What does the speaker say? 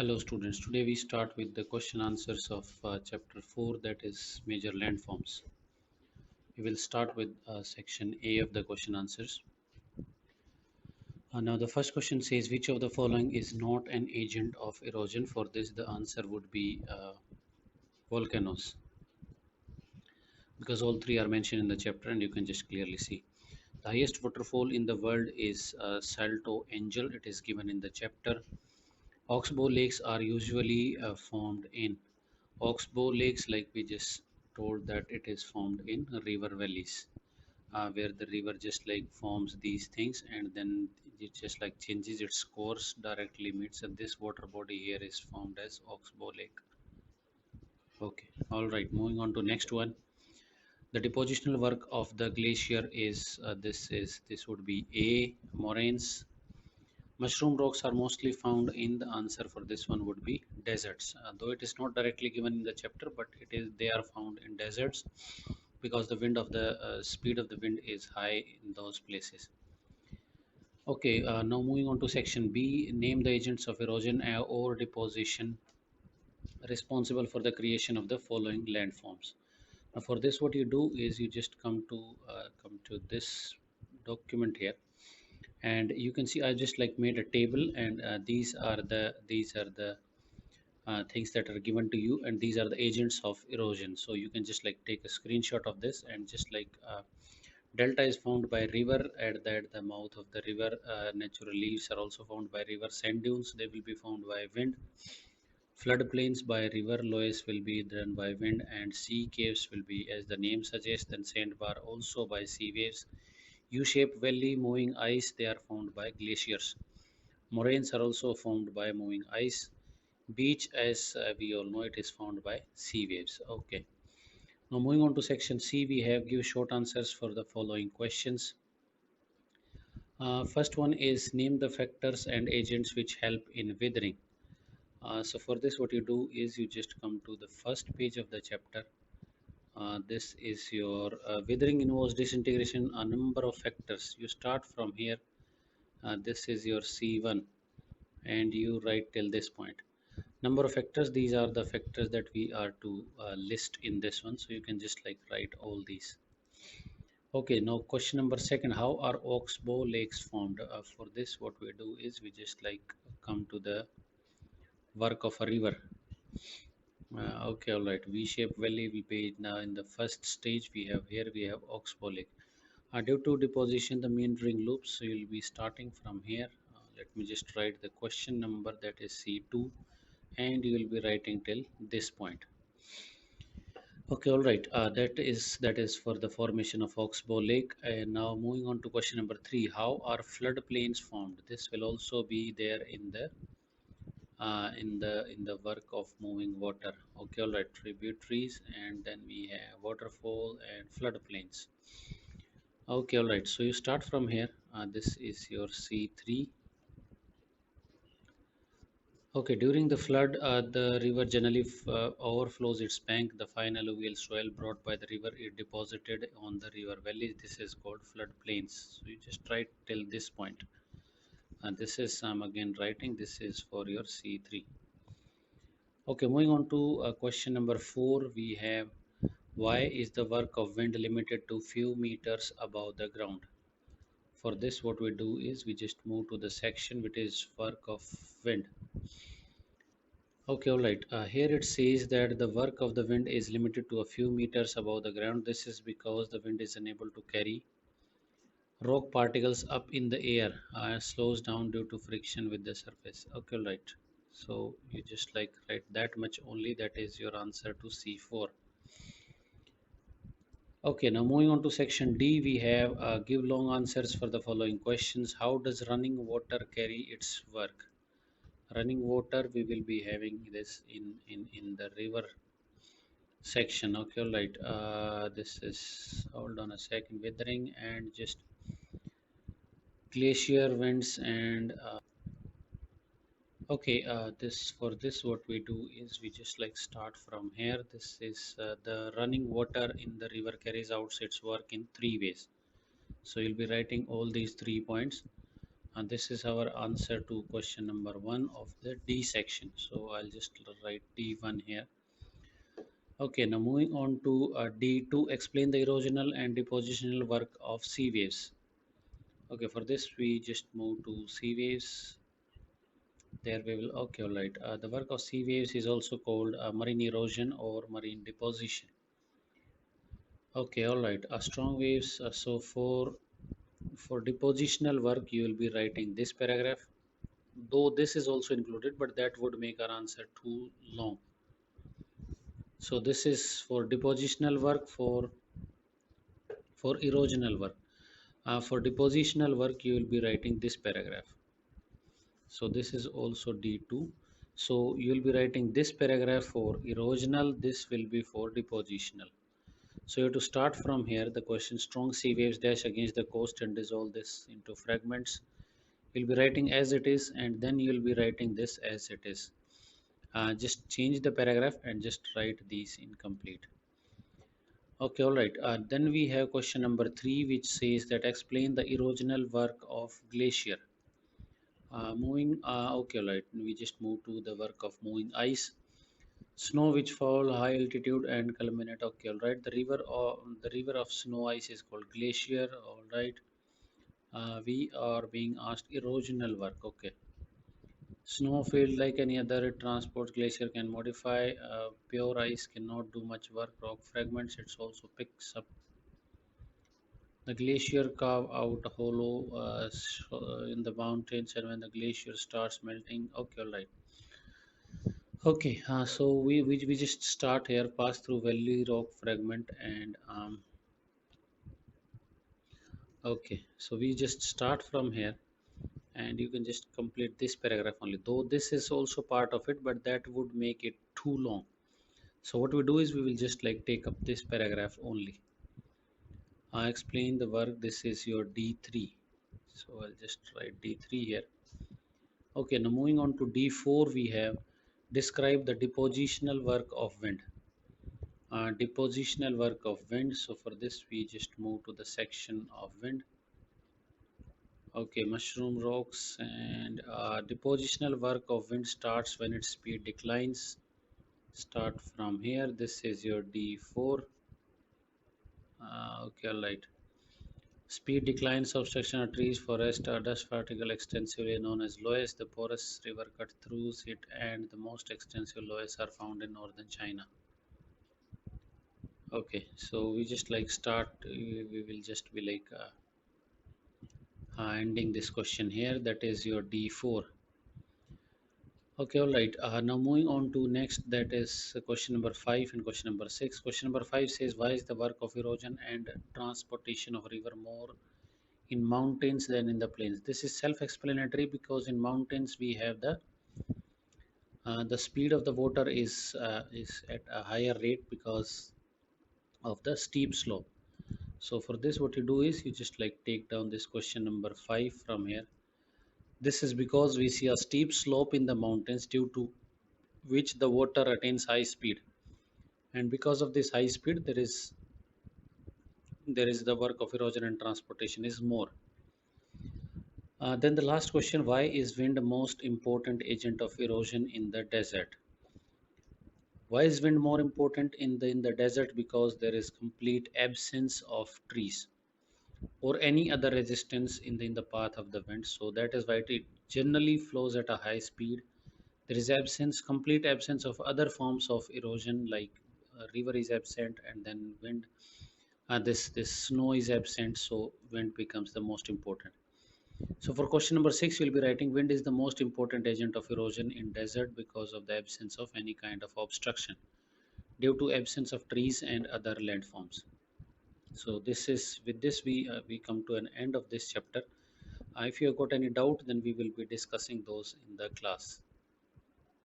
Hello students, today we start with the question answers of chapter 4, that is major landforms. We will start with section A of the question answers. Now the first question says, which of the following is not an agent of erosion? For this the answer would be volcanoes, because all three are mentioned in the chapter and you can just clearly see. The highest waterfall in the world is Salto Angel. It is given in the chapter. Oxbow lakes are usually formed in Oxbow lakes, like we just told, that it is formed in river valleys, where the river just like forms these things and then it just like changes its course directly meets, and this water body here is formed as Oxbow Lake. Okay, all right. Moving on to next one. The depositional work of the glacier is this would be A, moraines. Mushroom rocks are mostly found in, the answer for this one would be deserts. Though it is not directly given in the chapter, but it is, they are found in deserts because the wind of the speed of the wind is high in those places. Okay, now moving on to section B. Name the agents of erosion or deposition responsible for the creation of the following landforms. Now, for this, what you do is you just come to this document here, and you can see I just like made a table, and these are the things that are given to you, and these are the agents of erosion. So you can just like take a screenshot of this and just like delta is found by river, at the mouth of the river. Natural leaves are also found by river. Sand dunes, they will be found by wind. Floodplains by river loess will be done by wind, and sea caves will be, as the name suggests, and sandbar also by sea waves. U-shaped valley moving ice, they are found by glaciers. Moraines are also formed by moving ice. Beach, as we all know, it is found by sea waves. Okay. Now moving on to section C, we have give short answers for the following questions. First one is name the factors and agents which help in withering. So for this, what you do is you just come to the first page of the chapter. This is your withering involves disintegration, a number of factors. You start from here. This is your C1, and you write till this point. Number of factors, these are the factors that we are to list in this one. So you can just like write all these. Okay, now question number second, how are oxbow lakes formed? For this, what we do is we just like come to the work of a river. Okay, all right. V-shaped valley will be now in the first stage. We have oxbow lake. Due to deposition, the meandering loops. So you'll be starting from here. Let me just write the question number, that is C2, and you will be writing till this point. Okay, all right. That is for the formation of Oxbow Lake. And now moving on to question number 3. How are floodplains formed? This will also be there in the work of moving water. Okay, all right. Tributaries, and then we have waterfall and floodplains. Okay, all right. So you start from here. This is your C3. Okay, during the flood, the river generally overflows its bank. The fine alluvial soil brought by the river is deposited on the river valley. This is called floodplains. So you just write till this point. And this is again writing. This is for your C3. Okay, moving on to question number 4. We have, why is the work of wind limited to few meters above the ground? For this, what we do is we just move to the section which is work of wind. Okay, all right. Here it says that the work of the wind is limited to a few meters above the ground. This is because the wind is unable to carry rock particles up in the air, slows down due to friction with the surface. Okay, all right. So you just like write that much only. That is your answer to C4. Okay, now moving on to section D, we have give long answers for the following questions. How does running water carry its work? Running water, we will be having this in the river section. Okay, all right. This is, hold on a second, withering and just glacier vents and okay. This for this, what we do is we just like start from here. This is the running water in the river carries out its work in three ways. So you'll be writing all these 3 points. And this is our answer to question number 1 of the D section. So I'll just write D1 here. Okay, now moving on to D2, explain the erosional and depositional work of sea waves. Okay, for this we just move to sea waves. There we will, okay, all right. The work of sea waves is also called marine erosion or marine deposition. Okay, all right. Strong waves. So for depositional work, you will be writing this paragraph. Though this is also included, but that would make our answer too long. So this is for depositional work, for erosional work. For depositional work, you will be writing this paragraph. So this is also D2. So you will be writing this paragraph for erosional. This will be for depositional. So you have to start from here. The question: strong sea waves dash against the coast and dissolve this into fragments. You'll be writing as it is, and then you'll be writing this as it is. Just change the paragraph and just write these incomplete. Okay, all right. Then we have question number 3, which says that explain the erosional work of glacier. Okay, all right. We just move to the work of moving ice. Snow which fall high altitude and culminate. Okay, all right. The river of snow ice is called glacier. All right. We are being asked erosional work. Okay. Snowfield, like any other transport, glacier can modify. Pure ice cannot do much work. Rock fragments, it also picks up. The glacier carve out a hollow in the mountains, and when the glacier starts melting, okay, all right. Okay, so we just start here, pass through valley rock fragment, and okay, so we just start from here, and you can just complete this paragraph only. Though this is also part of it, but that would make it too long. So what we do is we will just like take up this paragraph only. I explain the work. This is your D3. So I'll just write D3 here. Okay, now moving on to D4, we have describe the depositional work of wind. Depositional work of wind. So for this, we just move to the section of wind. Okay, mushroom rocks and depositional work of wind starts when its speed declines. Start from here. This is your D4. Okay, all right. Speed declines, obstruction of trees, forest, dust particle extensively known as loess. The porous river cut through it, and the most extensive loess are found in northern China. Okay, so we just like start. We will just be like ending this question here. That is your D4. Okay, all right. Now moving on to next, that is question number 5 and question number 6. Question number 5 says, why is the work of erosion and transportation of river more in mountains than in the plains? This is self-explanatory because in mountains we have the speed of the water is at a higher rate because of the steep slope. So for this, what you do is you just like take down this question number 5 from here. This is because we see a steep slope in the mountains due to which the water attains high speed, and because of this high speed there is the work of erosion and transportation is more. Then the last question, why is wind the most important agent of erosion in the desert? Why is wind more important in the desert? Because there is complete absence of trees or any other resistance in the path of the wind. So that is why it generally flows at a high speed. There is complete absence of other forms of erosion like river is absent, and then wind. This snow is absent, so wind becomes the most important. So for question number 6, you'll be writing wind is the most important agent of erosion in desert because of the absence of any kind of obstruction due to absence of trees and other landforms. So this is with this we come to an end of this chapter. If you have got any doubt, then we will be discussing those in the class.